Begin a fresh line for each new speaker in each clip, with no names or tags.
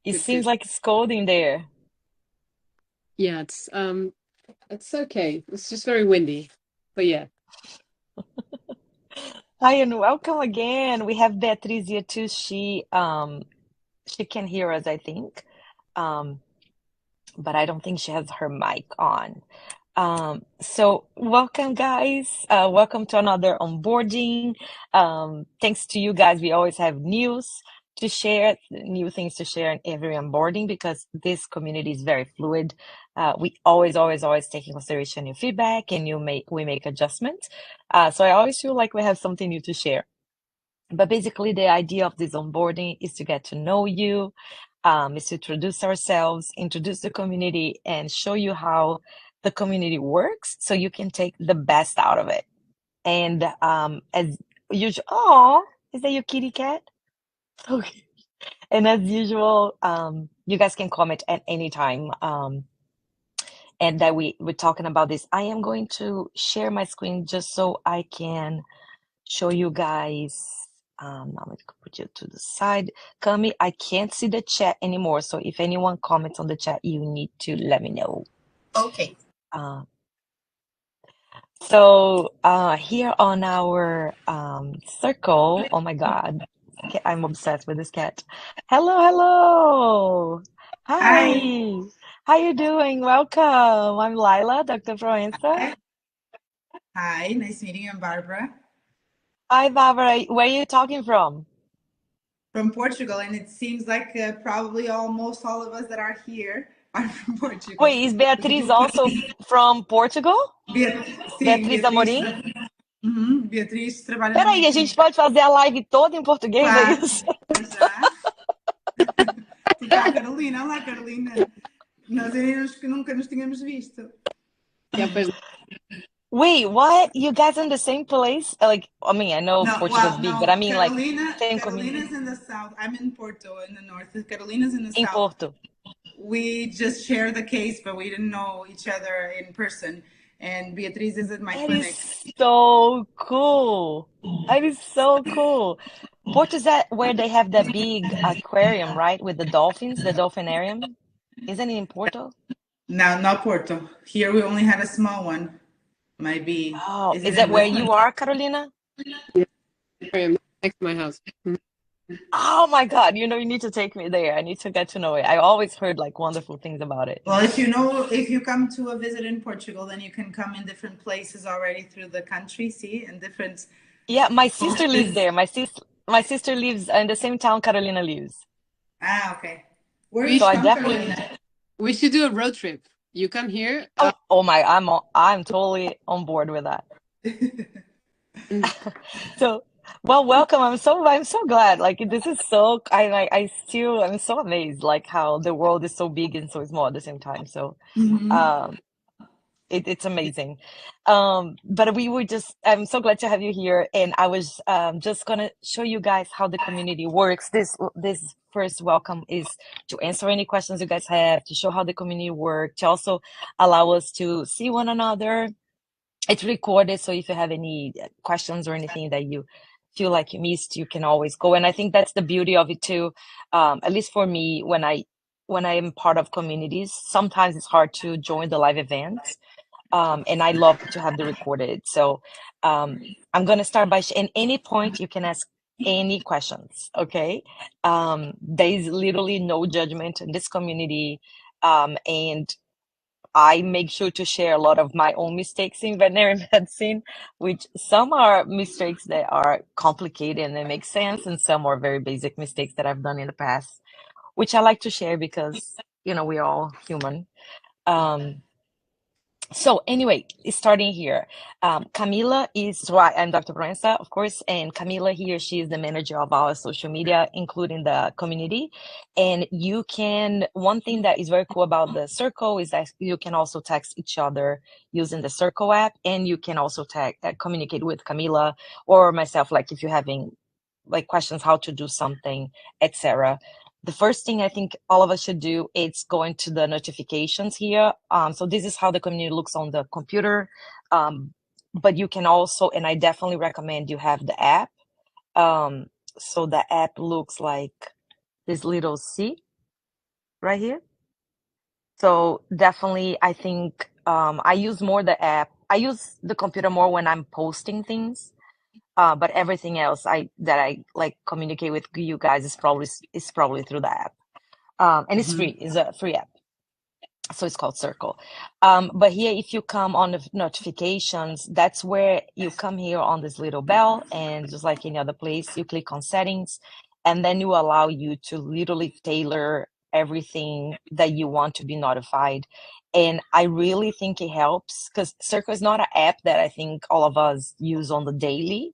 It
Good,
seems
good.
like it's cold in there.
Yeah, it's okay. It's just very windy. But yeah.
Hi and welcome again. We have Beatriz here too. She can hear us, I think. Um, but I don't think she has her mic on. So welcome guys. Welcome to another onboarding. Thanks to you guys, we always have news to share, new things to share in every onboarding because this community is very fluid. We always take in consideration your feedback and we make adjustments. So I always feel like we have something new to share. But basically, the idea of this onboarding is to get to know you, is to introduce ourselves, introduce the community, and show you how the community works so you can take the best out of it. And as usual, oh, is that your kitty cat? Okay. And as usual, you guys can comment at any time. And that we're talking about this. I am going to share my screen just so I can show you guys. I'm going to put you to the side. Cami, I can't see the chat anymore. So if anyone comments on the chat, you need to let me know.
Okay.
Uh, so here on our circle, oh my God, I'm obsessed with this cat. Hello, hello.
Hi.
Hi. How you doing? Welcome. I'm Lila, Dr. Proença.
Hi. Hi. Nice meeting you. I'm Barbara
Hi, Barbara. Where are you talking from?
from Portugal, and it seems like probably almost all of us that are here are from Portugal.
Wait, is
We
Beatriz
do
also from Portugal?
Sim,
Beatriz
Beatriz.
Amorim?
Beatriz trabalha na minha
Peraí, a gente
clínica.
pode fazer a live toda em português, é
Claro,
isso?
já. Tu cá, Carolina. Olá, Carolina. Nós ainda nunca nos tínhamos visto.
Yeah, but
Wait, what? You guys in the same place? Like, I mean, I know
No,
Portugal's
well,
big, but I
no.
mean, like, same community
Carolina's in the south. I'm in Porto in the north. Carolina's in the
in
south.
Porto.
We just share the case, but we didn't know each other in person. And Beatriz is at my
That is
clinic.
so cool. That is so cool. Porto is that where they have the big aquarium, right? With the dolphins, the dolphinarium. Isn't it in Porto?
Now, not Porto. Here we only had a small one. Might be.
Oh,
Is it
is that
in
where
Lisbon?
you are, Carolina?
yeah, I am next to my house.
Oh my God, you need to take me there. I need to get to know it. I always heard like wonderful things about it.
Well, if you come to a visit in Portugal, then you can come in different places already through the country, see, and different
Yeah, my sister lives
coaches.
there. My sister lives in the same town Carolina lives.
Ah, okay. Where are
We
you
So I
should
from,
definitely
Carolina?
we should do a road trip. You come here.
I'm totally on board with that.
Mm,
So, well, welcome. I'm so glad. Like this is so I'm so amazed like how the world is so big and so small at the same time. So, um it's amazing. But I'm so glad to have you here. And I was just gonna show you guys how the community works. This first welcome is to answer any questions you guys have, to show how the community works, to also allow us to see one another. It's recorded, so if you have any questions or anything that you feel like you missed, you can always go. And I think that's the beauty of it too. At least for me, when I am part of communities, sometimes it's hard to join the live events, and I love to have the recorded. So I'm gonna start by at any point you can ask any questions. Okay, there is literally no judgment in this community, and I make sure to share a lot of my own mistakes in veterinary medicine, which some are mistakes that are complicated and they make sense, and some are very basic mistakes that I've done in the past, which I like to share because we're all human. Um, so anyway, starting here, Camila is right. I'm Dr. Proença, of course, and Camila here, she is the manager of our social media, including the community. And one thing that is very cool about the Circle is that you can also text each other using the Circle app, and you can also communicate with Camila or myself, like if you're having like questions how to do something, etc. The first thing I think all of us should do is go into the notifications here. So this is how the community looks on the computer. Um, but you can also, and I definitely recommend you have the app. Um, so the app looks like this little C. right here. So definitely, I think I use more the app. I use the computer more when I'm posting things. But everything else that I like communicate with you guys is probably through the app. And it's free. It's a free app. So it's called Circle. But here, if you come on the notifications, that's where you come here on this little bell, and just like any other place, you click on settings, and then you allow you to literally tailor everything that you want to be notified. And I really think it helps because Circle is not an app that I think all of us use on the daily.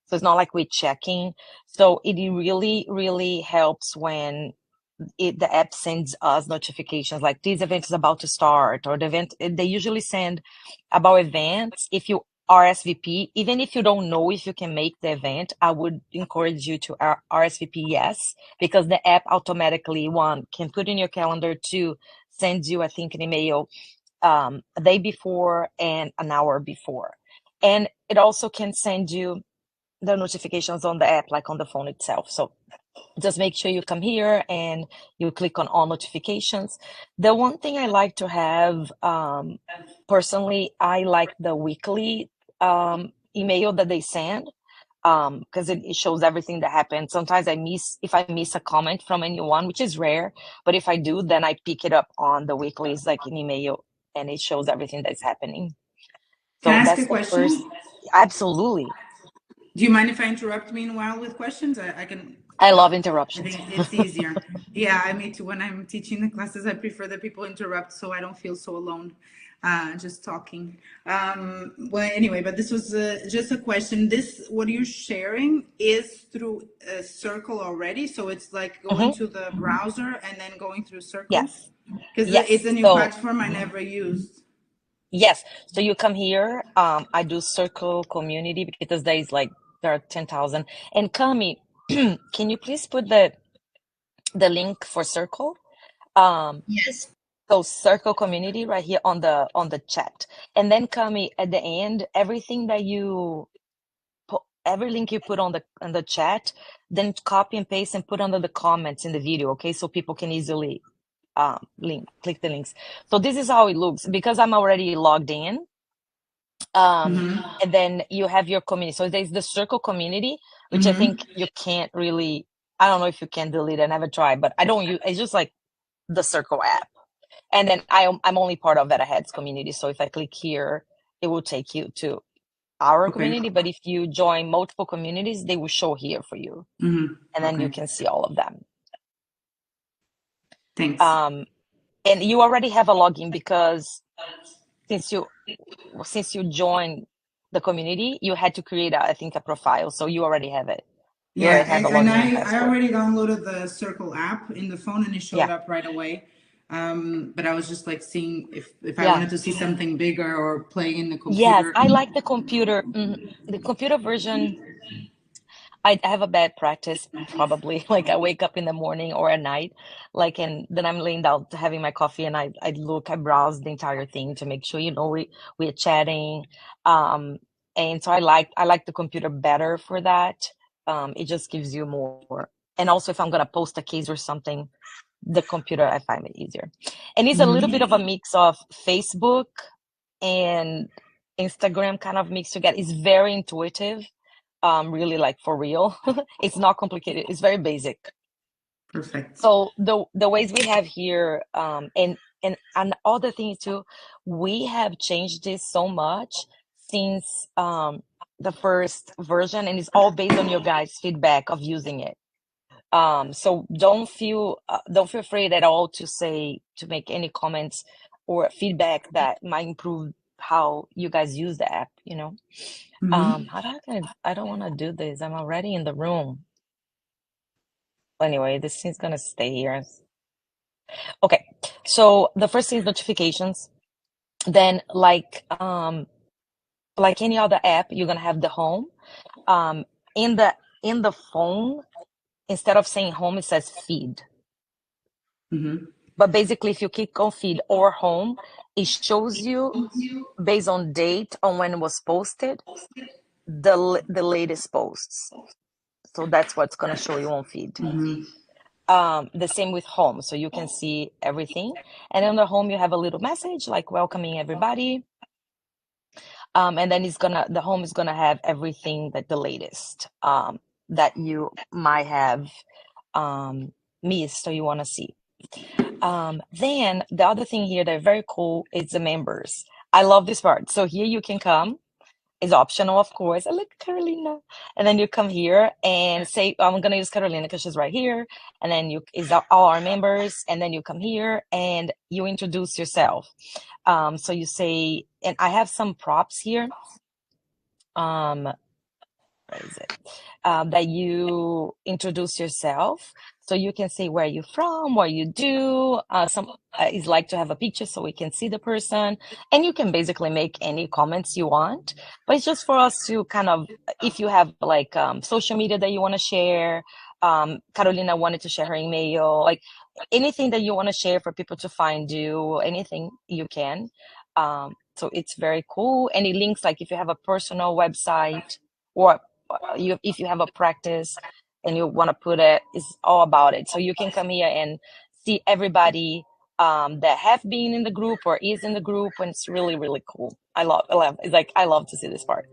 So it's not like we're checking. So it really, really helps when the app sends us notifications like this event is about to start, or the event. They usually send about events. If you RSVP, even if you don't know if you can make the event, I would encourage you to RSVP yes, because the app automatically, one, can put in your calendar, two, sends you, I think, an email a day before and an hour before. And it also can send you the notifications on the app, like on the phone itself. So just make sure you come here and you click on all notifications. The one thing I like to have, personally, I like the weekly email that they send, because it shows everything that happened. Sometimes if I miss a comment from anyone, which is rare, but if I do, then I pick it up on the weeklies, like an email, and it shows everything that's happening.
Can
So
I ask a
that's the first.
question?
Absolutely.
Do you mind if I interrupt meanwhile with questions? I can.
I love
I
interruptions.
think it's easier. Yeah, I me too. When I'm teaching the classes, I prefer that people interrupt so I don't feel so alone, just talking. Well, anyway, but this was just a question. This, what you're sharing is through a Circle already. So it's like going
Hmm.
to the browser and then going through Circle,
Yes.
because it's a
Yes.
new
So
platform I never used.
yes. So you come here. I do Circle Community because there are 10,000. And Kami, can you please put the link for Circle? Um,
Yes.
so Circle Community right here on the chat. And then Kami, at the end, every link you put on the chat, then copy and paste and put under the comments in the video, okay? So people can easily click the links. So this is how it looks because I'm already logged in. And then you have your community. So there's the Circle Community, which I think you can't really. I don't know if you can delete it. I never tried, but I don't use. It's just like the Circle app. And then I'm only part of VETAHEAD's community. So if I click here, it will take you to our
Okay.
community. But if you join multiple communities, they will show here for you, and then you
Okay.
can see all of them.
Thanks.
And you already have a login because since you joined the community, you had to create I think a profile. So you already have it. You
Yeah,
already have a
and
login and
I
password.
already downloaded the Circle app in the phone and it showed
Yeah.
up right away. But I was just like seeing if I
Yeah.
wanted to see something bigger or play in the
Yes,
computer.
I like the computer. The computer version. I have a bad practice, probably. Like I wake up in the morning or at night, and then I'm laying down having my coffee, and I browse the entire thing to make sure we're chatting. Um, and so I like the computer better for that. It just gives you more. And also, if I'm gonna post a case or something, the computer I find it easier. And it's a little bit of a mix of Facebook and Instagram kind of mixed together. It's very intuitive, really like for real. It's not complicated. It's very basic.
Perfect.
So the ways we have here, and other things too, we have changed this so much since the first version, and it's all based on your guys' feedback of using it. So don't feel afraid at all to make any comments or feedback that might improve how you guys use the app, you know. I don't want to do this. I'm already in the room. Anyway, this thing's gonna stay here. Okay. So the first thing is notifications. Then like any other app, you're gonna have the home. Um, in the phone, instead of saying home, it says feed. But basically, if you click on feed or home, it shows you based on date on when it was posted, the latest posts. So that's what's gonna show you on feed. The same with home, so you can see everything. And on the home, you have a little message like welcoming everybody. And then the home is gonna have everything that the latest that you might have missed or you want to see. Then the other thing here that very cool is the members. I love this part. So here you can come. It's optional, of course. I like Carolina. And then you come here and say, I'm gonna use Carolina because she's right here. And then is all our members. And then you come here and you introduce yourself. So you say, and I have some props here. Where is it? That you introduce yourself. So you can say where you're from, what you do. Some is like to have a picture so we can see the person, and you can basically make any comments you want. But it's just for us to kind of, if you have like social media that you want to share. Carolina wanted to share her email, like anything that you want to share for people to find you, anything you can. So it's very cool, and it links like if you have a personal website or if you have a practice and you want to put it, it's all about it. So you can come here and see everybody that have been in the group or is in the group, and it's really, really cool. I love it's like I love to see this part.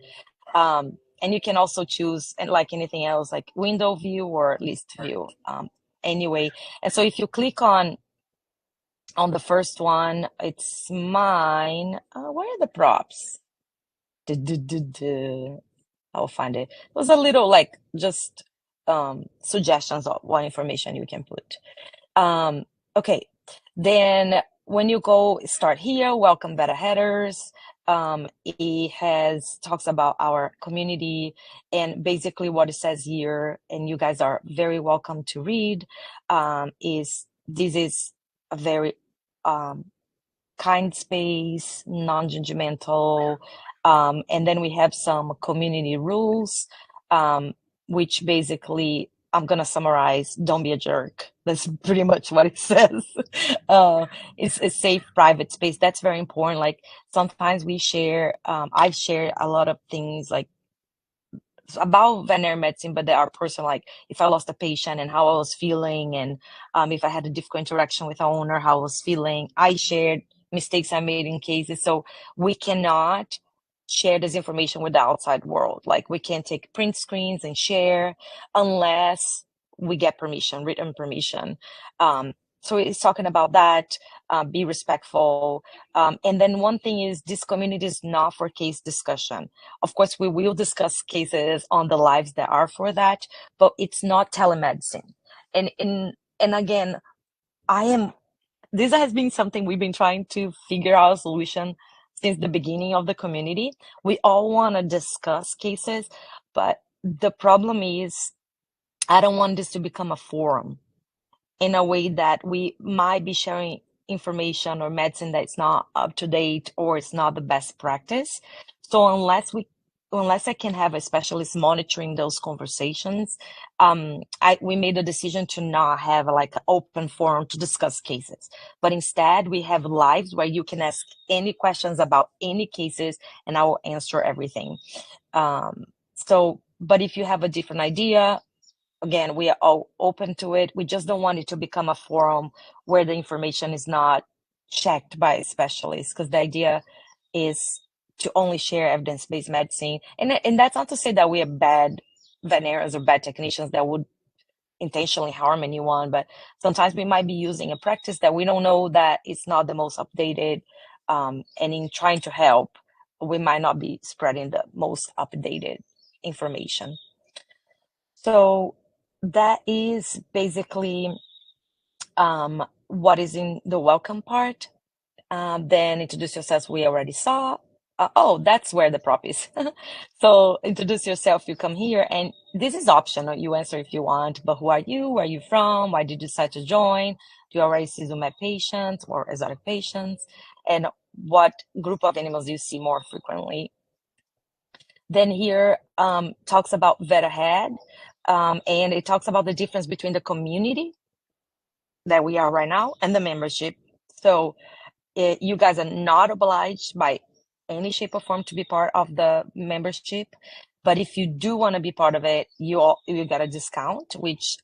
And you can also choose, and like anything else, like window view or list view. Anyway, and so if you click on the first one, it's mine. Where are the props? I'll find it. It was a little like just suggestions of what information you can put. Okay, then when you go start here, welcome beta headers. It talks about our community and basically what it says here, and you guys are very welcome to read. This is a very kind space, non-judgmental. And then we have some community rules, which basically I'm gonna summarize. Don't be a jerk. That's pretty much what it says. It's a safe, private space. That's very important. Like sometimes we share, I share a lot of things like about veterinary medicine, but they are personal, like if I lost a patient and how I was feeling, and if I had a difficult interaction with our owner, how I was feeling. I shared mistakes I made in cases. So we cannot share this information with the outside world. Like we can't take print screens and share unless we get permission, written permission. So it's talking about that, be respectful. And then one thing is this community is not for case discussion. Of course, we will discuss cases on the lives that are for that, but it's not telemedicine. And again, this has been something we've been trying to figure out a solution since the beginning of the community. We all want to discuss cases, but the problem is I don't want this to become a forum in a way that we might be sharing information or medicine that's not up to date or it's not the best practice. So unless I can have a specialist monitoring those conversations, we made a decision to not have like an open forum to discuss cases, but instead we have lives where you can ask any questions about any cases and I will answer everything. But if you have a different idea, again, we are all open to it. We just don't want it to become a forum where the information is not checked by specialists, because the idea is to only share evidence-based medicine. And that's not to say that we are bad veterinarians or bad technicians that would intentionally harm anyone, but sometimes we might be using a practice that we don't know that it's not the most updated. And in trying to help, we might not be spreading the most updated information. So that is basically what is in the welcome part. Then introduce yourself, we already saw. That's where the prop is. So introduce yourself, you come here, and this is optional. You answer if you want, but who are you? Where are you from? Why did you decide to join? Do you already see Zoom patients or exotic patients? And what group of animals do you see more frequently? Then here talks about VETAHEAD, and it talks about the difference between the community that we are right now and the membership. So you guys are not obliged by any shape or form to be part of the membership, but if you do want to be part of it, you get a discount, which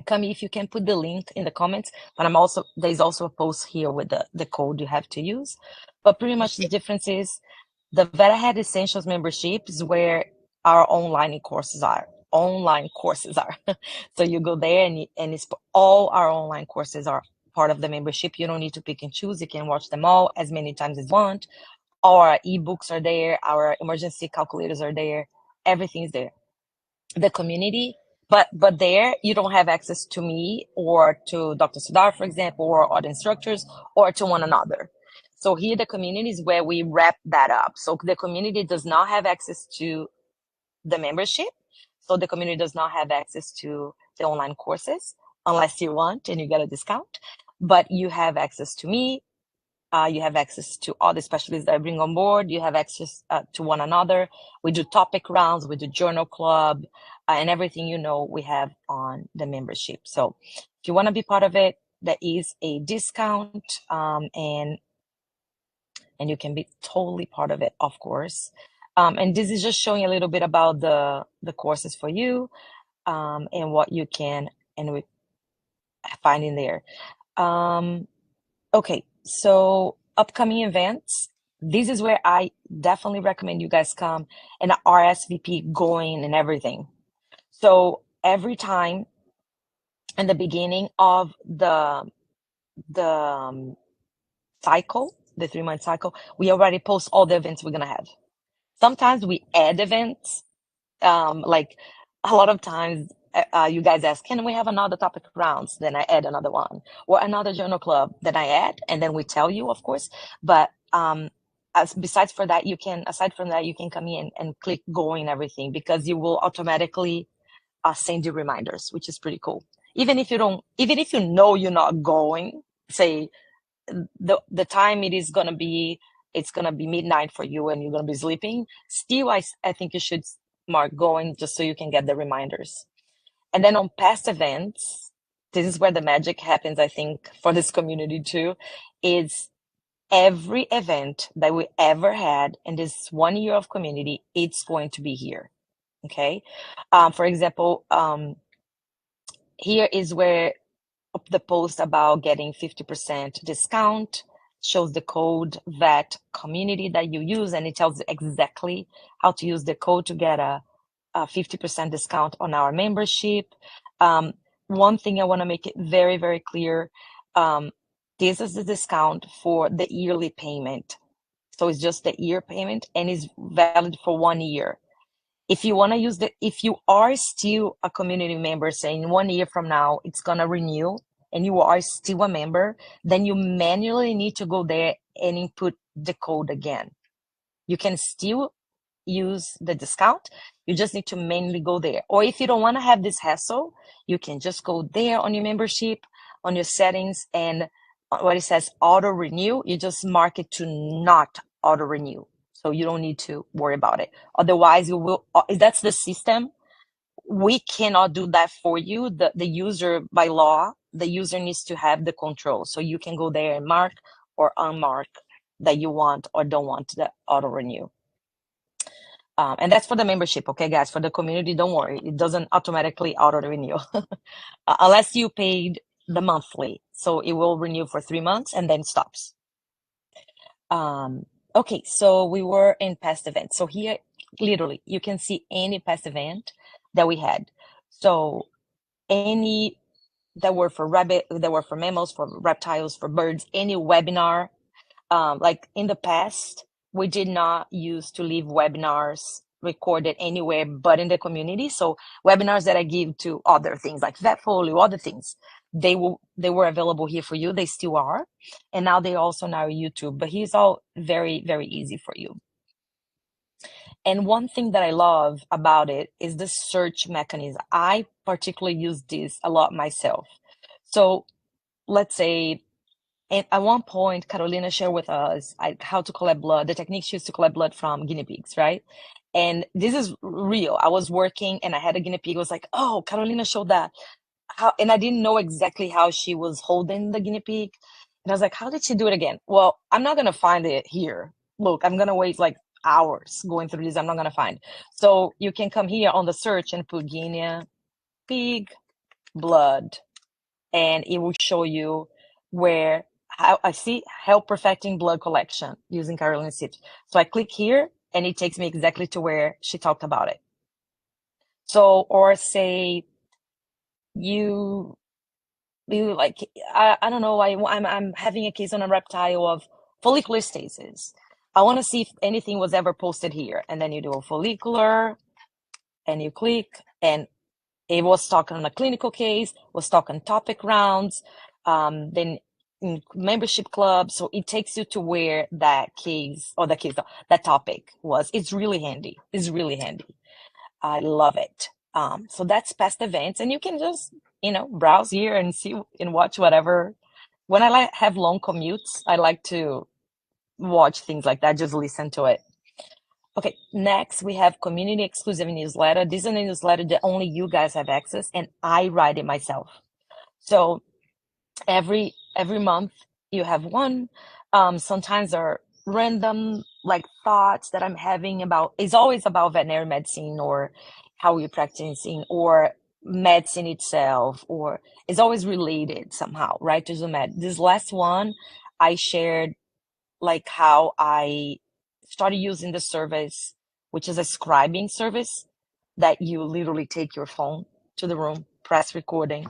Cami, if you can put the link in the comments, but there's also a post here with the code you have to use. But pretty much the difference is the VETAHEAD Essentials membership is where our online courses are. So you go there and it's all our online courses are part of the membership. You don't need to pick and choose. You can watch them all as many times as you want. All our ebooks are there. Our emergency calculators are there. Everything is there. The community, but there you don't have access to me or to Dr. Sudar, for example, or other instructors or to one another. So here the community is where we wrap that up. So the community does not have access to the membership. So the community does not have access to the online courses unless you want and you get a discount. But you have access to me. You have access to all the specialists that I bring on board. You have access to one another. We do topic rounds. We do journal club and everything we have on the membership. So if you want to be part of it, there is a discount and you can be totally part of it, of course. And this is just showing a little bit about the courses for you and what you can we find in there. Okay, so upcoming events. This is where I definitely recommend you guys come and RSVP going and everything. So every time in the beginning of the cycle, the 3-month cycle, we already post all the events we're gonna have. Sometimes we add events, like a lot of times you guys ask, can we have another topic rounds? Then I add another one, or another journal club that I add, and then we tell you, of course. But aside from that, you can come in and click go and everything, because you will automatically send you reminders, which is pretty cool. Even if you know you're not going, say the time it's gonna be midnight for you and you're gonna be sleeping, still I think you should mark going, just so you can get the reminders. And then on past events, this is where the magic happens, I think, for this community too, is every event that we ever had in this 1 year of community, it's going to be here. Okay. For example, here is where the post about getting 50% discount shows the code VET community that you use, and it tells you exactly how to use the code to get a 50% discount on our membership. One thing I want to make it very, very clear. This is the discount for the yearly payment. So it's just the year payment and is valid for 1 year. If you want to use if you are still a community member, saying 1 year from now, it's going to renew and you are still a member, then you manually need to go there and input the code again. You can still use the discount. You just need to manually go there. Or if you don't want to have this hassle, you can just go there on your membership, on your settings, and what it says auto renew, you just mark it to not auto renew. So you don't need to worry about it. Otherwise, you will, that's the system. We cannot do that for you. The user, by law, the user needs to have the control. So you can go there and mark or unmark that you want or don't want the auto renew. And that's for the membership, okay, guys? For the community, don't worry. It doesn't automatically auto-renew unless you paid the monthly. So it will renew for 3 months and then stops. Okay, so we were in past events. So here, literally, you can see any past event that we had. So any that were for mammals, for reptiles, for birds, any webinar. Like in the past, we did not use to leave webinars recorded anywhere but in the community. So webinars that I give to other things like Vetfolio, other things, they were available here for you. They still are. And now they also now YouTube, but here's all very, very easy for you. And one thing that I love about it is the search mechanism. I particularly use this a lot myself. So let's say, and at one point, Carolina shared with us how to collect blood, the techniques she used to collect blood from guinea pigs, right? And this is real. I was working and I had a guinea pig. I was like, oh, Carolina showed that. And I didn't know exactly how she was holding the guinea pig. And I was like, how did she do it again? Well, I'm not going to find it here. Look, I'm going to wait like hours going through this. I'm not going to find. So you can come here on the search and put guinea pig blood, and it will show you how I see help perfecting blood collection using Carolyn Sips. So I click here and it takes me exactly to where she talked about it. So, or say you like, I don't know, I'm having a case on a reptile of follicular stasis. I want to see if anything was ever posted here. And then you do a follicular and you click, and it was talking on a clinical case, was talking topic rounds, then in membership club. So it takes you to where that case or that topic was. It's really handy. It's really handy. I love it. So that's past events, and you can just, browse here and see and watch whatever. When I have long commutes, I like to watch things like that, just listen to it. Okay, next we have community exclusive newsletter. This is a newsletter that only you guys have access, and I write it myself. So every month you have one. Sometimes are random like thoughts that I'm having about. It's always about veterinary medicine or how we're practicing or medicine itself, or it's always related somehow, right? To the med. This last one, I shared like how I started using the service, which is a scribing service that you literally take your phone to the room, press recording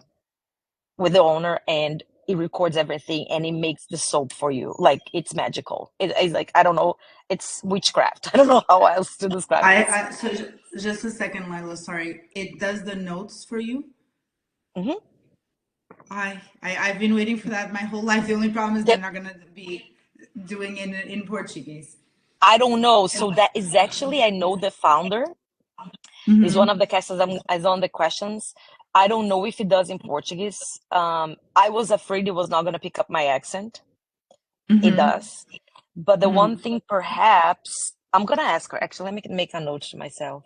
with the owner, and it records everything and it makes the soap for you. Like it's magical. It's like, I don't know, it's witchcraft. I don't know how else to describe it.
So just a second, Lila, sorry. It does the notes for you?
Mm-hmm.
I've been waiting for that my whole life. The only problem is they're
Yep.
not gonna be doing it in Portuguese.
I don't know. So that is actually, I know the founder is one of the questions is on the questions. I don't know if it does in Portuguese. I was afraid it was not going to pick up my accent. It does. But the one thing, perhaps, I'm going to ask her. Actually, let me make a note to myself.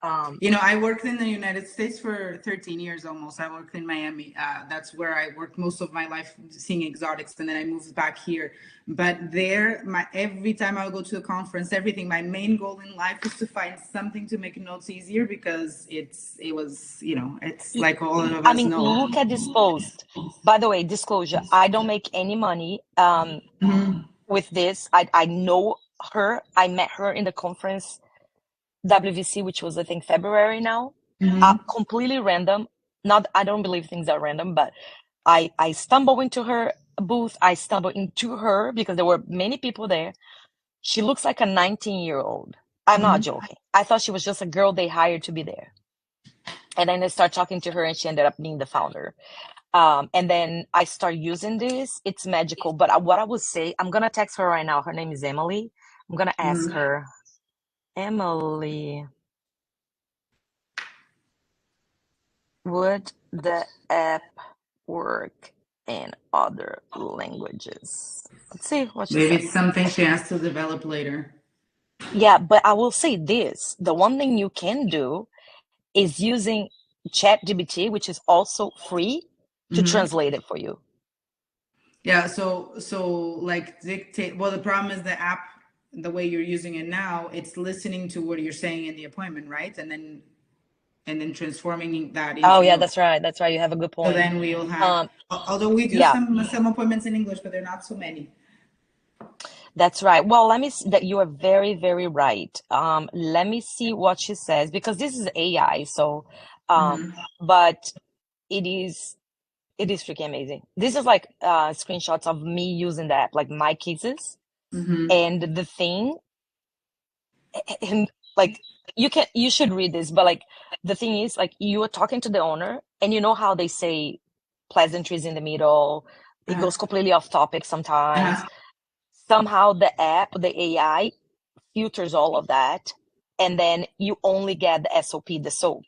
I worked in the United States for 13 years almost. I worked in Miami. That's where I worked most of my life seeing exotics, and then I moved back here. But there, every time I would go to a conference, everything, my main goal in life was to find something to make notes easier, because it's like all of
I
us
mean,
know.
look at this post. By the way, disclosure, I don't make any money with this. I know her. I met her in the conference WVC, which was I think February now. Completely random. Not, I don't believe things are random, but I stumbled into her booth. I stumbled into her because there were many people there. She looks like a 19-year-old. I'm not joking. I thought she was just a girl they hired to be there. And then I start talking to her, and she ended up being the founder. And then I start using this. It's magical. But what I would say, I'm gonna text her right now. Her name is Emily. I'm gonna ask her, Emily, would the app work in other languages? Let's see what she
Maybe
says.
it's something she has to develop later.
Yeah, but I will say this. The one thing you can do is using ChatGPT, which is also free, to translate it for you.
Yeah, so like dictate. Well, the problem is the app, the way you're using it now, it's listening to what you're saying in the appointment, right? And then transforming that
Oh,
into
yeah,
notes.
that's right. That's right. You have a good
So
point.
then we'll have, although we do
Yeah,
some appointments in English, but they're not so many.
that's right. Well, let me see that you are very, very right. Let me see what she says, because this is AI. So, but it is freaking amazing. This is like screenshots of me using the app, like my cases, and the thing, and like you should read this, but like the thing is, like, you are talking to the owner, and you know how they say pleasantries in the middle. It goes completely off topic sometimes. Somehow the AI filters all of that, and then you only get the SOP, the soap.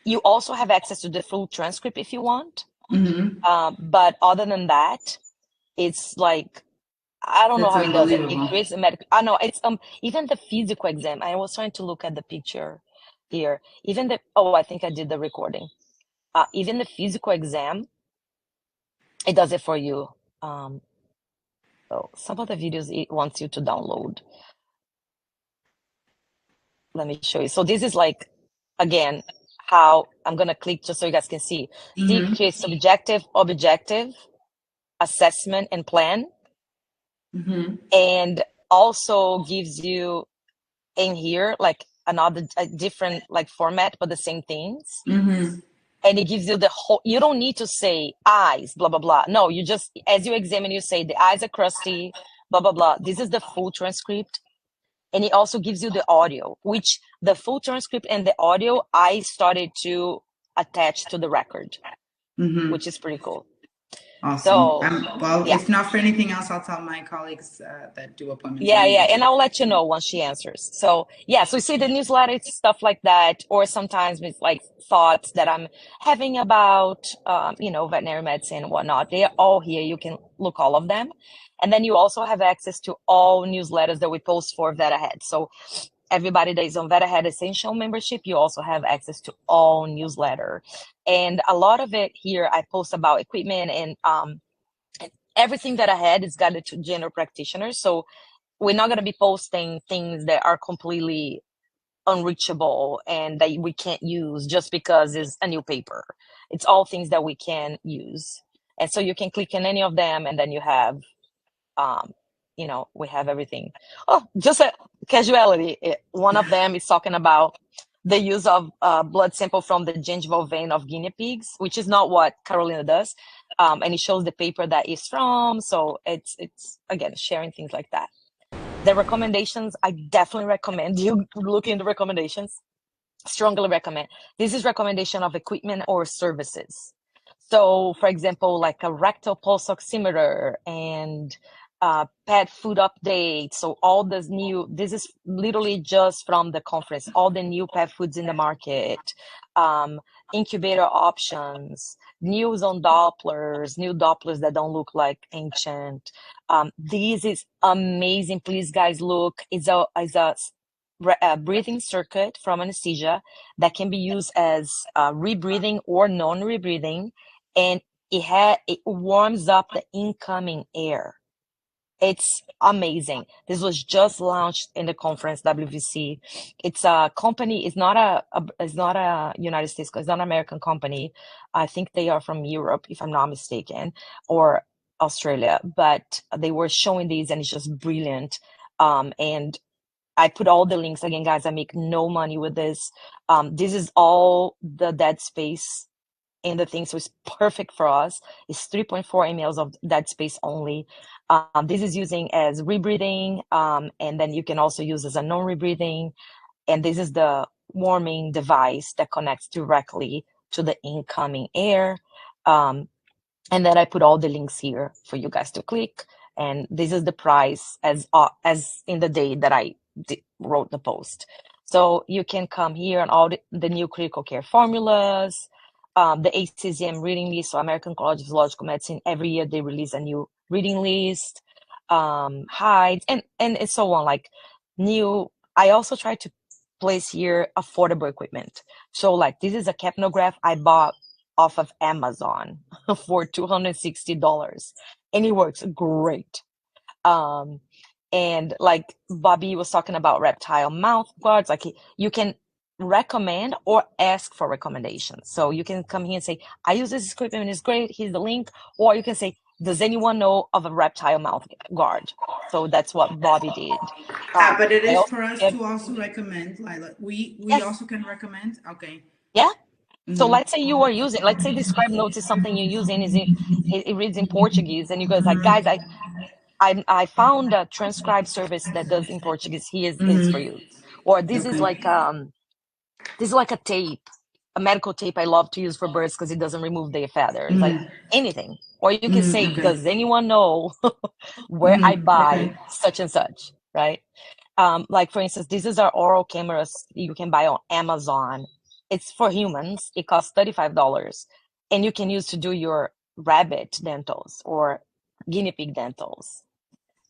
You also have access to the full transcript if you want. But other than that, it's like, I don't know
That's
how it does it. It
unbelievable.
creates a medical. I know it's even the physical exam. I was trying to look at the picture here. Even the I think I did the recording. Even the physical exam, it does it for you. So some of the videos it wants you to download. Let me show you. So this is like, again, how I'm gonna click just so you guys can see. See, it creates subjective, objective, assessment, and plan, and also gives you in here like a different like format, but the same things. And it gives you the whole, you don't need to say eyes, blah, blah, blah. No, you just, as you examine, you say the eyes are crusty, blah, blah, blah. This is the full transcript. And it also gives you the audio, which the full transcript and the audio, I started to attach to the record, which is pretty cool.
Awesome.
So,
Well,
yeah.
if not for anything else, I'll tell my colleagues that do appointments.
Yeah, and I'll let you know once she answers. So yeah, so you see the newsletter, it's stuff like that, or sometimes it's like thoughts that I'm having about, veterinary medicine and whatnot. They're all here. You can look all of them, and then you also have access to all newsletters that we post for VETAHEAD. So everybody that is on VETAHEAD Essential membership, you also have access to all newsletter, and a lot of it here I post about equipment and everything that I had is guided to general practitioners. So we're not going to be posting things that are completely unreachable and that we can't use just because it's a new paper. It's all things that we can use. And so you can click on any of them and then you have, we have everything. Oh, just a casuality. One of them is talking about the use of blood sample from the gingival vein of guinea pigs, which is not what Carolina does. And it shows the paper that is from. So it's again, sharing things like that. The recommendations, I definitely recommend you look into recommendations. Strongly recommend. This is recommendation of equipment or services. So, for example, like a rectal pulse oximeter and pet food update. So all this this is literally just from the conference, all the new pet foods in the market, incubator options, news on Dopplers, new Dopplers that don't look like ancient. This is amazing. Please, guys, look. It's a breathing circuit from anesthesia that can be used as rebreathing or non-rebreathing, and it warms up the incoming air. It's amazing. This was just launched in the conference WVC. It's a company. It's not a United States. It's not an American company. I think they are from Europe, if I'm not mistaken, or Australia. But they were showing these, and it's just brilliant. And I put all the links again, guys. I make no money with this. This is all the dead space in the thing, so it's perfect for us. It's 3.4 mLs of dead space only. This is using as rebreathing, and then you can also use as a non-rebreathing. And this is the warming device that connects directly to the incoming air. And then I put all the links here for you guys to click. And this is the price as in the day that I wrote the post. So you can come here and all the new critical care formulas, the ACCM reading list. So American College of Physiological Medicine, every year they release a new reading list, hides, and so on. Like I also try to place here affordable equipment. So like this is a capnograph I bought off of Amazon for $260, and it works great. And like Bobby was talking about reptile mouth guards, like you can recommend or ask for recommendations. So you can come here and say, I use this equipment and it's great. Here's the link. Or you can say, does anyone know of a reptile mouth guard? So that's what Bobby did.
But it is for us to also recommend, Lila. We
yes.
also can recommend. Okay.
Yeah. So let's say you are using, let's say the scribe notes is something you're using, it reads in Portuguese, and you guys like, guys, I found a transcribe service that does in Portuguese. Is for you. Or this is like a tape, a medical tape I love to use for birds because it doesn't remove their feathers, like anything. Or you can say, does anyone know where I buy such and such, right? Like for instance, this is our oral cameras you can buy on Amazon. It's for humans. It costs $35, and you can use to do your rabbit dentals or guinea pig dentals.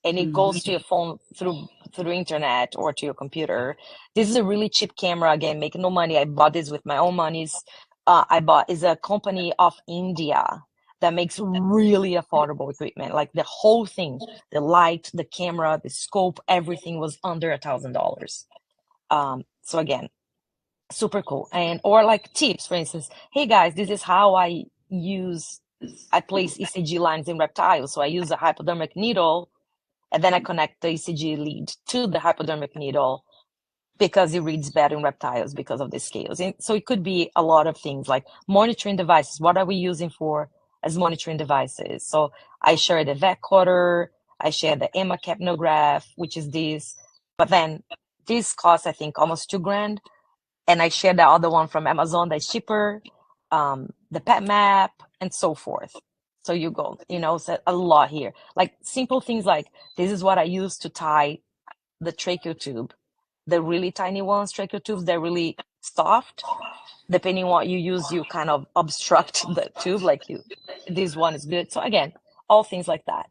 And it goes to your phone through internet or to your computer. This is a really cheap camera. Again, making no money. I bought this with my own monies. Is a company of India that makes really affordable equipment. Like the whole thing, the light, the camera, the scope, everything was under $1,000. So again, super cool. And or like tips, for instance, hey guys, this is how I place ECG lines in reptiles. So I use a hypodermic needle, and then I connect the ECG lead to the hypodermic needle because it reads better in reptiles because of the scales. And so it could be a lot of things like monitoring devices. What are we using for as monitoring devices? So I share the VETAHEAD, I share the EMA capnograph, which is this, but then this costs, I think, almost $2,000. And I share the other one from Amazon that's cheaper, the pet map, and so forth. So you go, so a lot here. Like simple things like this is what I use to tie the tracheal tube. The really tiny ones, tracheal tubes, they're really soft. Depending on what you use, you kind of obstruct the tube. This one is good. So again, all things like that.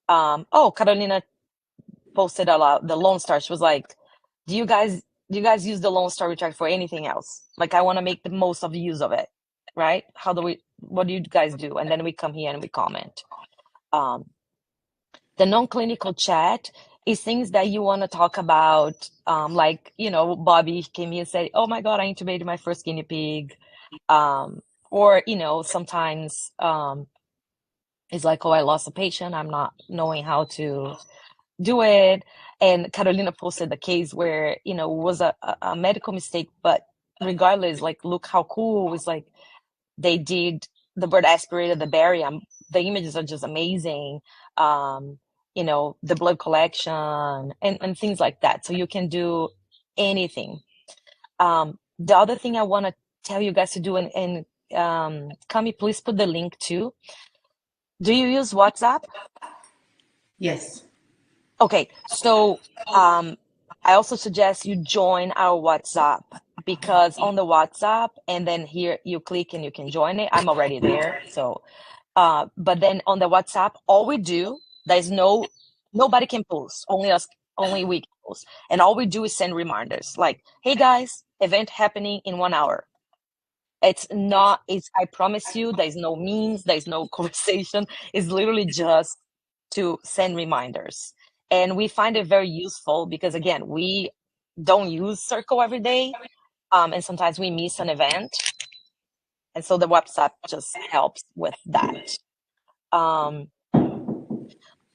Carolina posted a lot. The Lone Star. She was like, "Do you guys use the Lone Star Recharge for anything else? Like, I want to make the most of the use of it, right? What do you guys do?" And then we come here and we comment. The non-clinical chat is things that you want to talk about. Like, Bobby came here and said, "Oh my God, I intubated my first guinea pig." Or, sometimes it's like, "Oh, I lost a patient. I'm not knowing how to do it." And Carolina posted the case where, it was a medical mistake, but regardless, like, look how cool. It's like they did, the bird aspirated the barium. The images are just amazing. The blood collection and things like that. So you can do anything. The other thing I want to tell you guys to do, and Cami, please put the link too. Do you use WhatsApp?
Yes.
Okay, so I also suggest you join our WhatsApp, because on the WhatsApp, and then here you click and you can join it. I'm already there. So, but then on the WhatsApp, all we do, nobody can post, only us, only we can post. And all we do is send reminders like, "Hey guys, event happening in 1 hour." I promise you, there's no memes, there's no conversation. It's literally just to send reminders. And we find it very useful because, again, we don't use Circle every day. And sometimes we miss an event. And so the WhatsApp just helps with that.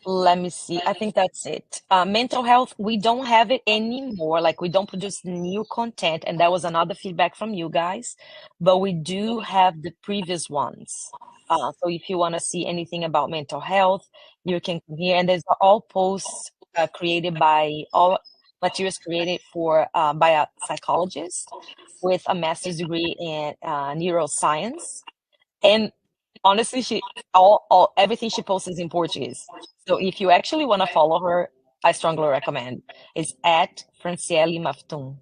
Let me see. I think that's it. Mental health, we don't have it anymore. Like, we don't produce new content. And that was another feedback from you guys. But we do have the previous ones. So if you want to see anything about mental health, you can come here. And there's all posts all materials created by a psychologist with a master's degree in neuroscience. And honestly, everything she posts is in Portuguese. So if you actually want to follow her, I strongly recommend. It's at Franciele Maftum.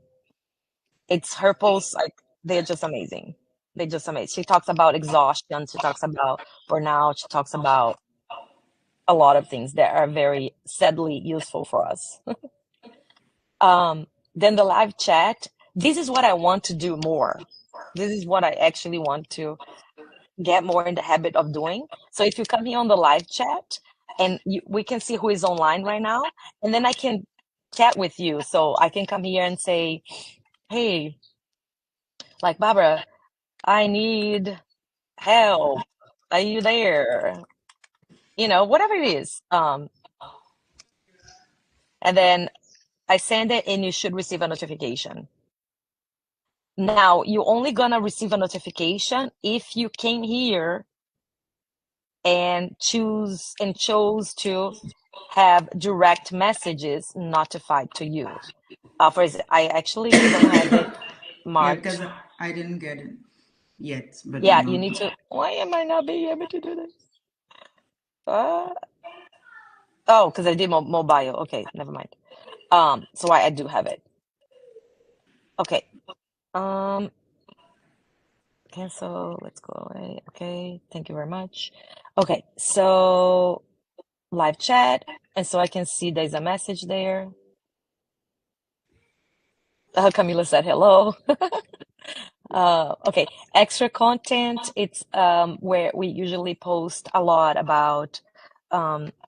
It's her posts, like, they're just amazing. They're just amazing. She talks about exhaustion. She talks about burnout. She talks about a lot of things that are very sadly useful for us. Then the live chat. This is what I want to do more. This is what I actually want to get more in the habit of doing. So if you come here on the live chat, and we can see who is online right now, and then I can chat with you. So I can come here and say, "Hey, like, Barbara, I need help. Are you there?" Whatever it is. And then I send it, and you should receive a notification. Now, you're only gonna receive a notification if you came here and chose to have direct messages notified to you. For example, I actually don't have it
Yeah, because
marked.
I didn't get it yet, but
Yeah, you need to. Why am I not being able to do this? Oh, because I did mobile. Okay, never mind. So I do have it. Okay. Cancel. Let's go away. Okay. Thank you very much. Okay. So live chat, and so I can see there's a message there. Camila said hello. Okay, extra content. It's where we usually post a lot about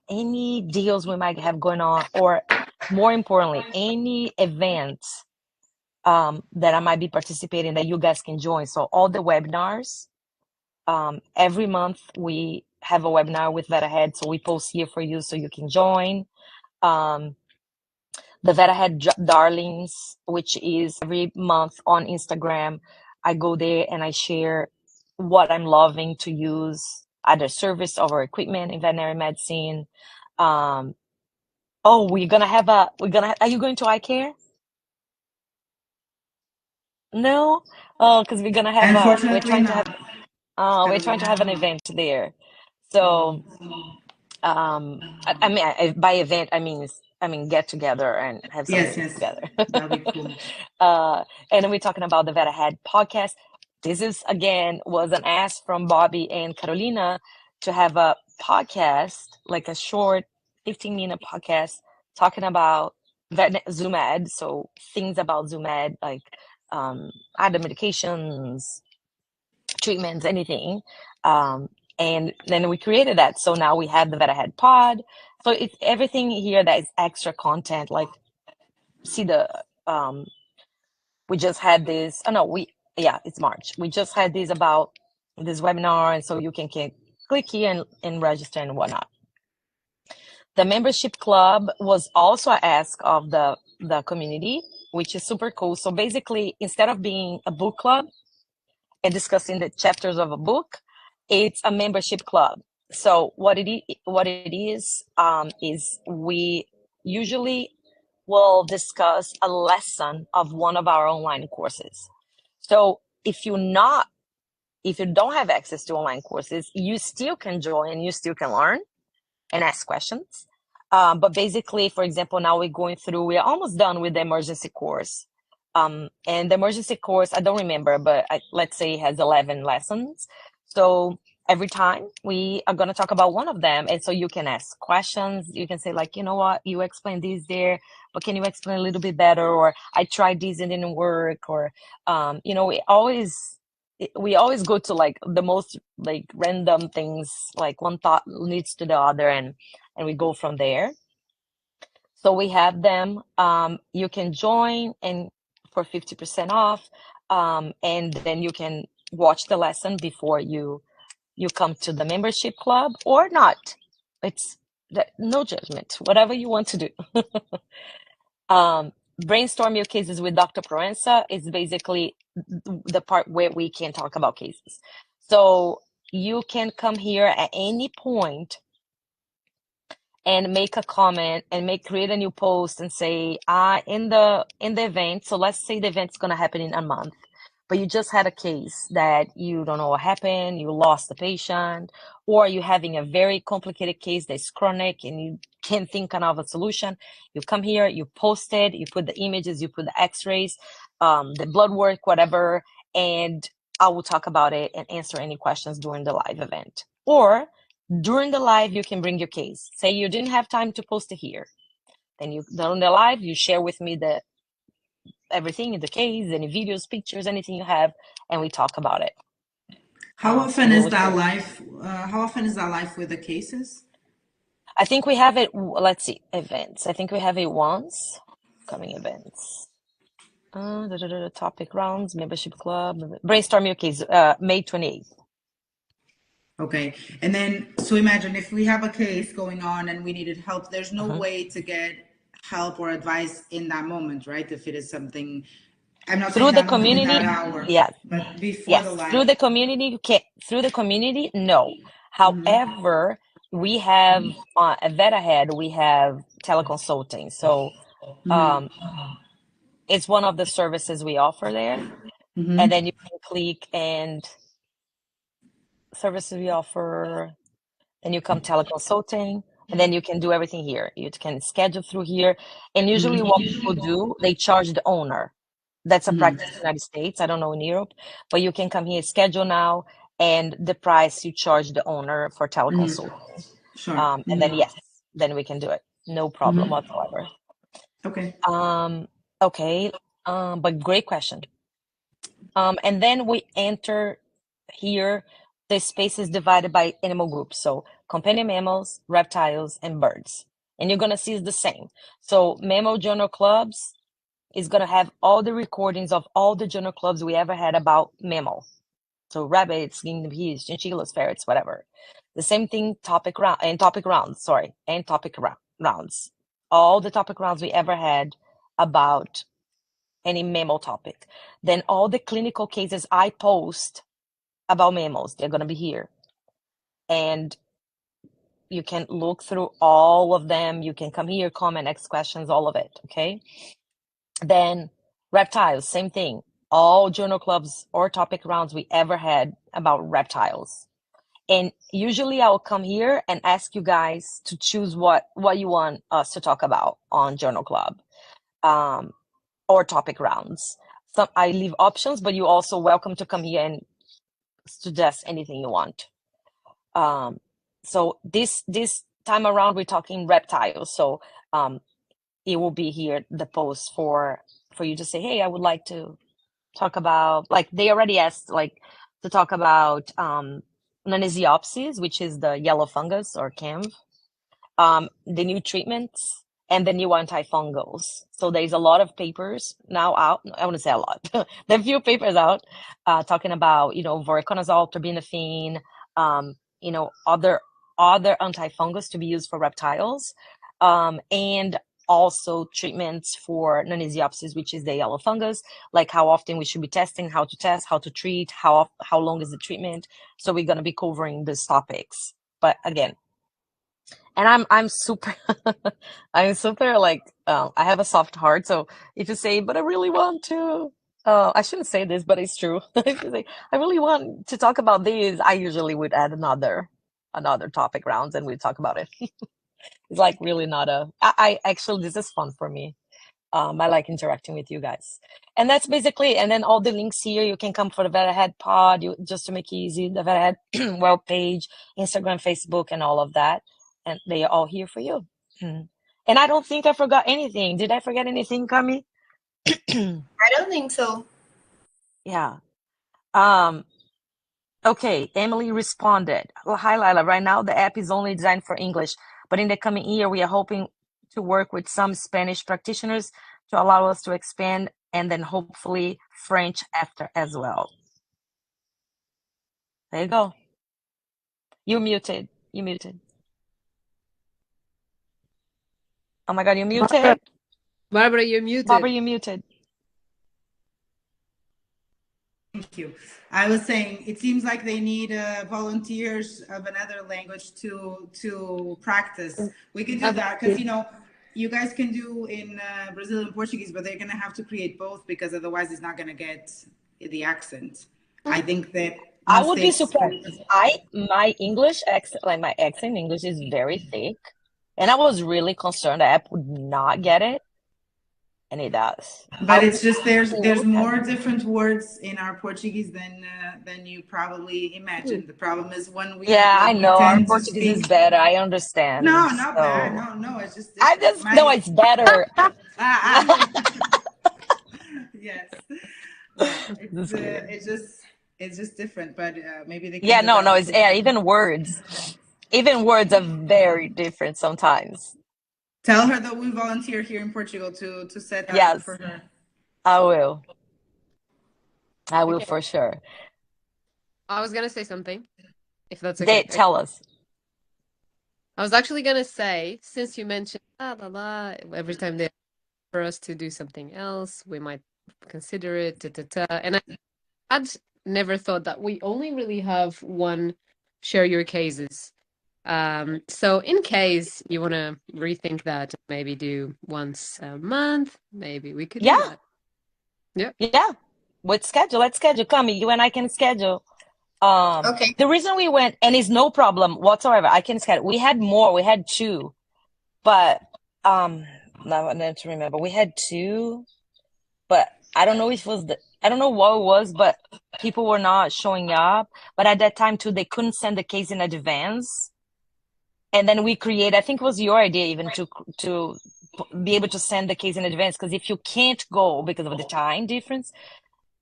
any deals we might have going on, or more importantly, any events that I might be participating that you guys can join. So all the webinars, every month we have a webinar with VETAHEAD, so we post here for you so you can join. The VETAHEAD Darlings, which is every month on Instagram. I go there and I share what I'm loving to use, either service or equipment in veterinary medicine. Oh, are you going to eye care? No? Oh, because we're
Unfortunately, not.
we're
That'll be
trying to have an
nice.
event there. So, I mean, by event, I mean get together and have
Yes,
something
yes.
together.
That'll be cool.
And then we're talking about the VETAHEAD podcast. This is again was an ask from Bobby and Carolina to have a podcast, like a short 15-minute podcast talking about Zoom Ed. So things about Zoom Ed, like other medications, treatments, anything. And then we created that. So now we have the VETAHEAD pod. So it's everything here that is extra content. Like see we just had this. Oh no, it's March. We just had this about this webinar, and so you can click here and register and whatnot. The membership club was also an ask of the community, which is super cool. So basically, instead of being a book club and discussing the chapters of a book, it's a membership club. So what it is we usually will discuss a lesson of one of our online courses. So if you don't have access to online courses, you still can join, you still can learn and ask questions. But basically, for example, now we're almost done with the emergency course. And the emergency course, I don't remember, but let's say it has 11 lessons. So every time we are going to talk about one of them. And so you can ask questions. You can say like, you know what, you explained this there, but can you explain a little bit better? Or I tried this and it didn't work. Or, we always go to like the most like random things, like one thought leads to the other, and we go from there. So we have them. You can join and for 50% off, and then you can watch the lesson before you come to the membership club or not. It's no judgment, whatever you want to do. Brainstorm your cases with Dr. Proença is basically the part where we can talk about cases. So you can come here at any point and make a comment and create a new post and say, in the event, so let's say the event's gonna happen in a month, but you just had a case that you don't know what happened, you lost the patient, or you're having a very complicated case that's chronic and you can't think of a solution. You come here, you post it, you put the images, you put the x-rays, the blood work, whatever, and I will talk about it and answer any questions during the live event. Or during the live, you can bring your case. Say you didn't have time to post it here. Then during the live, you share with me everything in the case, any videos, pictures, anything you have, and we talk about it.
How often is that live? How often is that live with the cases?
I think we have it. Let's see, events. I think we have it once. Coming events. Topic rounds, membership club, brainstorm your case, May 28th.
Okay. And then, so imagine if we have a case going on and we needed help, there's no way to get help or advice in that moment, right? If it is something, I'm not saying that moment in that hour, but before the live.
Through the community, you can through the community, no. However, we have at VETAHEAD, we have teleconsulting. So it's one of the services we offer there. And then you can click and services we offer, and you come teleconsulting, and then you can do everything here. You can schedule through here. And usually what people do, they charge the owner. That's a practice in the United States. I don't know in Europe, but you can come here, schedule now, and the price you charge the owner for teleconsulting.
Sure.
And then then we can do it. No problem whatsoever.
Okay.
Okay. But great question. And then we enter here, the space is divided by animal groups. So companion mammals, reptiles, and birds. And you're going to see it's the same. So mammal journal clubs, is going to have all the recordings of all the journal clubs we ever had about mammal. So rabbits, guinea pigs, chinchillas, ferrets, whatever. The same thing, topic rounds. All the topic rounds we ever had about any mammal topic. Then all the clinical cases I post about mammals, they're going to be here. And you can look through all of them. You can come here, comment, ask questions, all of it, okay? Then reptiles, same thing. All journal clubs or topic rounds we ever had about reptiles. And usually I'll come here and ask you guys to choose what you want us to talk about on journal club or topic rounds. So I leave options, but you're also welcome to come here and suggest anything you want. So this time around, we're talking reptiles. So it will be here, the post for you to say, hey, I would like to talk about, like they already asked, like to talk about Nanesiopsis, which is the yellow fungus or CAMV, the new treatments and the new antifungals. So there's a lot of papers now out. I want to say a lot. There are a few papers out talking about, voriconazole, terbinafine, other antifungals to be used for reptiles, and also treatments for Nanesiopsis, which is the yellow fungus, like how often we should be testing, how to test, how to treat, how long is the treatment. So we're going to be covering these topics. But again, and I'm super, I'm super like, I have a soft heart. So if you say, but I really want to, I shouldn't say this, but it's true. If you say, I really want to talk about this, I usually would add another topic rounds and we talk about it. It's like really not I actually, this is fun for me. I like interacting with you guys. And that's basically, and then all the links here, you can come for the VETAHEAD pod, just to make it easy, the VETAHEAD web page, Instagram, Facebook, and all of that. And they are all here for you. And I don't think I forgot anything. Did I forget anything, Kami?
I don't think so.
Yeah. Okay, Emily responded. Hi, Lila. Right now, the app is only designed for English, but in the coming year, we are hoping to work with some Spanish practitioners to allow us to expand and then hopefully French after as well. There you go. You muted. Oh my God, you muted.
Barbara, you're muted.
Barbara, you muted.
Thank you. I was saying it seems like they need volunteers of another language to practice. We can do that because you guys can do in Brazilian Portuguese, but they're gonna have to create both because otherwise it's not gonna get the accent. I think that
I would be surprised. My English accent, like my accent in English is very thick, and I was really concerned the app would not get it. And it does.
But it's just there's more different words in our Portuguese than you probably imagine. The problem is when we
I know our Portuguese is better. I understand.
No, not bad. No, it's just
no, it's better.
Yes, it's just different. But maybe they can.
It's even words are very different sometimes.
Tell her that we volunteer here in Portugal to set that up for her.
I will for sure.
I was gonna say something, if that's okay.
Tell us.
I was actually gonna say, since you mentioned every time they for us to do something else, we might consider it. And I'd never thought that we only really have one share your cases. So in case you want to rethink that, maybe do once a month, maybe we could do that.
Yeah. Let's schedule. Come, you and I can schedule.
Okay.
The reason we went, and it's no problem whatsoever, I can schedule. We had more. We had 2, but now I need to remember. We had 2, but I don't know if it was I don't know what it was, but people were not showing up. But at that time too, they couldn't send the case in advance. And then we create, I think it was your idea even to be able to send the case in advance. Because if you can't go because of the time difference,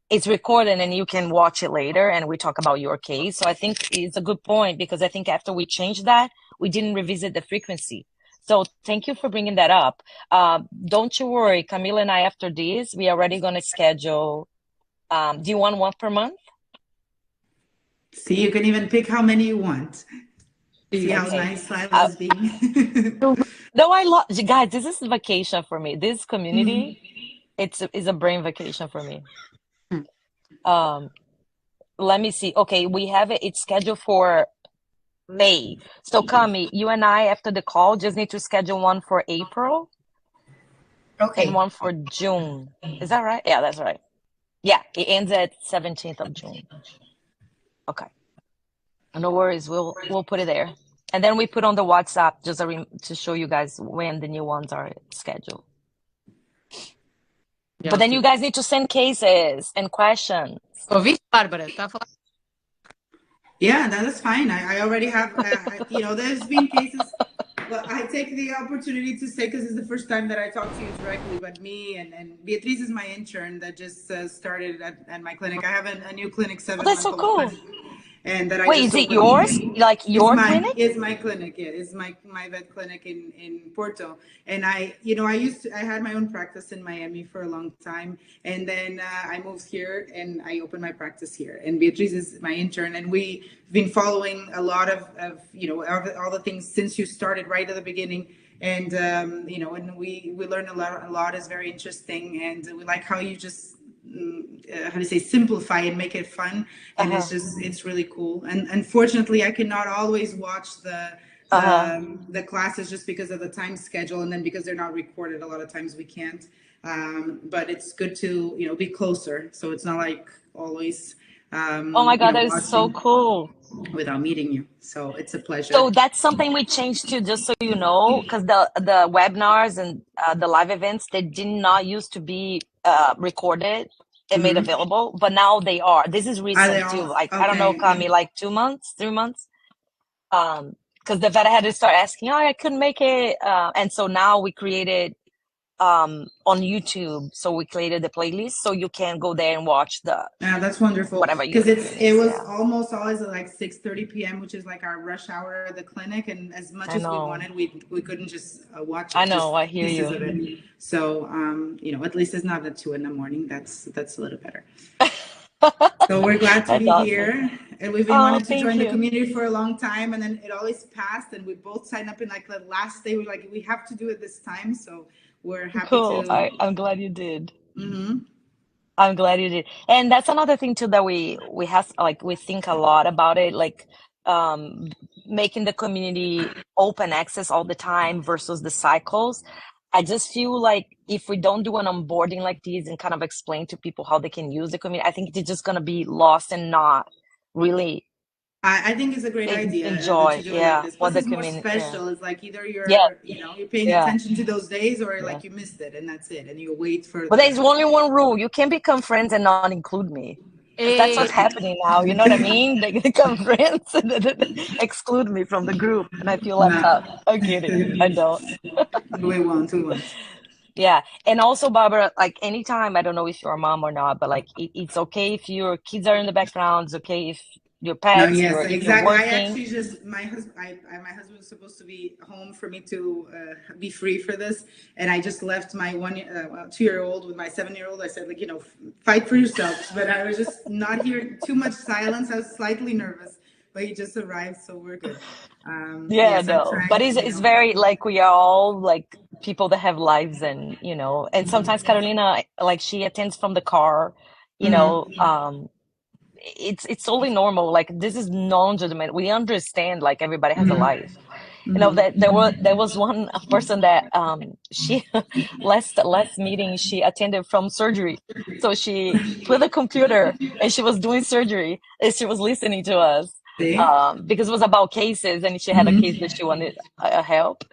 it's recorded and you can watch it later and we talk about your case. So I think it's a good point because I think after we changed that, we didn't revisit the frequency. So thank you for bringing that up. Don't you worry, Camila and I, after this, we are already going to schedule. Do you want one per month?
See, you can even pick how many you want. See how
Okay.
nice I was being.
No, I love guys. This is vacation for me. This community, is a brain vacation for me. Um, let me see. Okay, we have it. It's scheduled for May. So, Cami, you and I, after the call, just need to schedule one for April and
Okay.
one for June. Is that right? Yeah, that's right. Yeah, it ends at 17th of June. Okay. No worries. We'll put it there. And then we put on the WhatsApp just to show you guys when the new ones are scheduled.
Yeah,
But then you guys need to send cases and questions.
Ouviste, Bárbara? Tá falando.
Yeah, that's fine. I already have, there's been cases. Well, I take the opportunity to say, because it's the first time that I talk to you directly, but me and Beatriz is my intern that just started at my clinic. I have a new clinic,
Oh, that's so
7-month-old
cool.
clinic, and that I
Wait,
just
is it
opened
yours?
here.
Like your clinic?
It's my clinic. Yeah, it's my vet clinic in Porto. And I had my own practice in Miami for a long time, and then I moved here and I opened my practice here. And Beatriz is my intern, and we've been following a lot of all the things since you started right at the beginning. And and we learn a lot. A lot is very interesting, and we like how you just how do you say, simplify and make it fun. And it's really cool. And unfortunately I cannot always watch the classes just because of the time schedule, and then because they're not recorded a lot of times we can't. But it's good to be closer, so it's not like always
Oh my God, that is so
watching
cool.
without meeting you. So it's a pleasure.
So that's something we changed to, just so you know, because the webinars and the live events, they did not used to be recorded and made available, but now they are. This is
Are they
recent too.
all
Like, I don't know,
okay?
Cami, like 2 months, 3 months. Because the vet had to start asking, oh, I couldn't make it. And so now we created on YouTube. So we created the playlist so you can go there and watch
Yeah, that's wonderful.
whatever
Because
your
it
is.
was
Yeah,
almost always at like 6:30 p.m., which is like our rush hour at the clinic. And as much
I
as we
know.
wanted, we couldn't just watch
I
it, just
know. I hear
pieces
you.
of it. So at least it's not at 2 a.m. That's a little better. So we're glad to
That's
be
awesome.
here, and we've been
Oh,
wanting to
thank
join the
you.
community for a long time, and then it always passed, and we both signed up in like the last day. We're like, we have to do it this time, so we're happy
Cool.
to.
I'm glad you did.
Hmm.
I'm glad you did. And that's another thing too that we have, like, we think a lot about it, like um making the community open access all the time versus the cycles. I just feel like if we don't do an onboarding like this and kind of explain to people how they can use the community, I think they're just gonna be lost and not really
I think it's a great idea that
enjoy,
you do it like
yeah,
this.
what
Plus,
the
it's more
community, yeah.
special. It's like either
Yeah,
you're paying
yeah,
attention to those days, or
yeah.
like you missed it, and that's it, and you wait for
But there's
the.
only one rule. You can't become friends and not include me. Because that's what's happening now. You know what I mean? They become friends and then exclude me from the group, and I feel left
Nah.
out. I'm kidding. I don't.
We won't. We won't.
Yeah. And also, Barbara, like anytime, I don't know if you're a mom or not, but like it's okay if your kids are in the background. It's okay if your
No,
pets,
yes,
if you're
exactly. I
working.
actually just my husband was supposed to be home for me to be free for this, and I just left my 2-year-old with my 7-year-old. I said, like, fight for yourselves. But I was just not hearing too much silence. I was slightly nervous, but he just arrived, so we're good.
Yeah,
Yes, I'm
no. But
trying.
it's very like we are all like people that have lives and and sometimes Carolina, like, she attends from the car, you know,
Mhm.
it's totally normal. Like, this is non-judgment. We understand like everybody has a life.
Mhm.
That there was one person that she last meeting she attended from surgery. So she put the computer and she was doing surgery and she was listening to us
See?
because it was about cases and she had a case that she wanted help.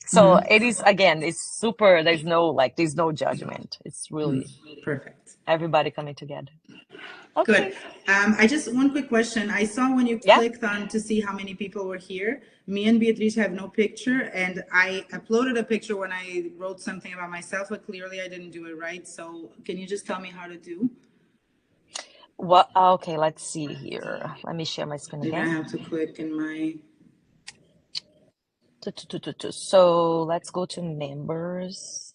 So
Mhm.
it is, again, it's super. There's no judgment. It's really
Perfect.
everybody coming together.
Good.
Okay.
I just one quick question. I saw when you
Yeah.
clicked on to see how many people were here. Me and Beatrice have no picture, and I uploaded a picture when I wrote something about myself, but clearly I didn't do it right. So can you just tell me how to do?
What? Okay. Let's see here. Let me share my screen
Maybe I
again.
have to click in my.
So let's go to members.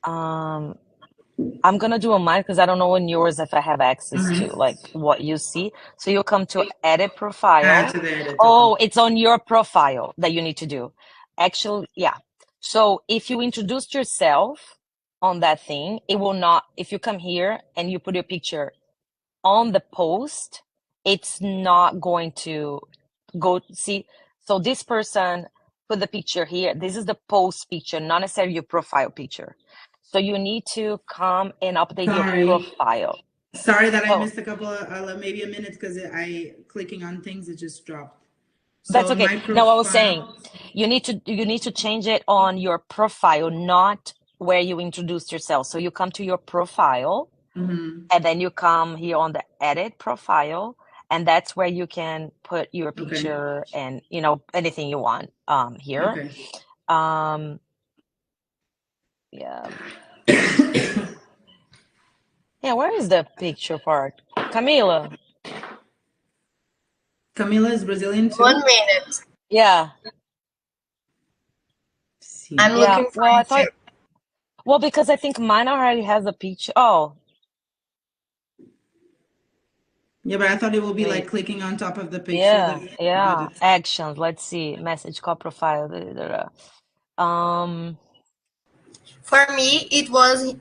I'm gonna do on mine because I don't know on yours if I have access to like what you see. So you'll come to edit profile.
To the edit.
Oh, it's on your profile that you need to do. Actually, yeah. So if you introduced yourself on that thing, it will not, if you come here and you put your picture on the post, it's not going to go see. So this person put the picture here. This is the post picture, not necessarily your profile picture. So you need to come and update your profile.
Sorry that I missed a couple of, maybe a minute because I clicking on things, it just dropped. So
that's okay. Now I was saying, you need to change it on your profile, not where you introduced yourself. So you come to your profile, and then you come here on the edit profile, and that's where you can put your picture and anything you want here. Yeah. Yeah, where is the picture part? Camila.
Camila is Brazilian too?
1 minute.
Yeah.
I'm looking for
well,
it too.
Well, because I think mine already has a picture. Oh.
Yeah, but I thought it would be like clicking on top of the picture.
Yeah. Actions. Let's see. Message, call, profile.
For me, it was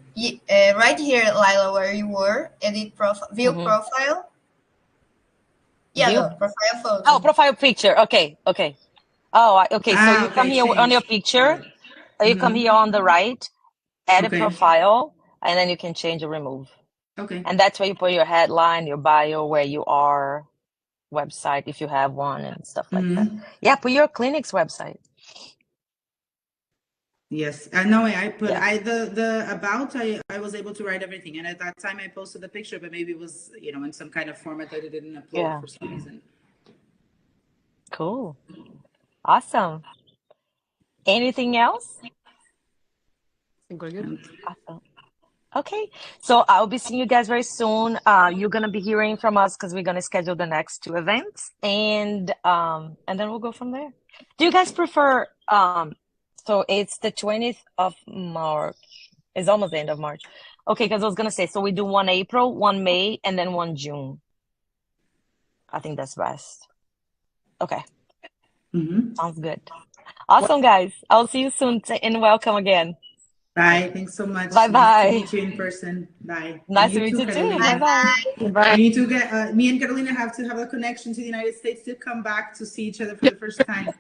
right here, Lila, where you were. Edit profile, view profile. Yeah,
View?
no, profile photo.
Oh, profile picture. Okay. Oh, okay. So you come here on your picture. You come here on the right, edit profile, and then you can change or remove.
Okay.
And that's where you put your headline, your bio, where you are, website if you have one, and stuff like that. Yeah, put your clinic's website.
Yes, I know. I put the about. I was able to write everything, and at that time I posted the picture, but maybe it was in some kind of format that it didn't upload for some reason.
Cool, awesome. Anything else?
I think we're good.
Awesome. Okay, so I'll be seeing you guys very soon. You're gonna be hearing from us because we're gonna schedule the next 2 events, and then we'll go from there. Do you guys prefer? So it's the 20th of March. It's almost the end of March. Okay, because I was gonna say, so we do 1 April, 1 May, and then 1 June. I think that's best. Okay. Sounds good. Awesome, guys. I'll see you soon, and welcome again.
Bye. Thanks so much.
Bye-bye.
Nice to meet you in person. Bye.
Nice to meet you too. Bye-bye.
Bye.
We need to get me and Carolina have to have a connection to the United States to come back to see each other for the first time.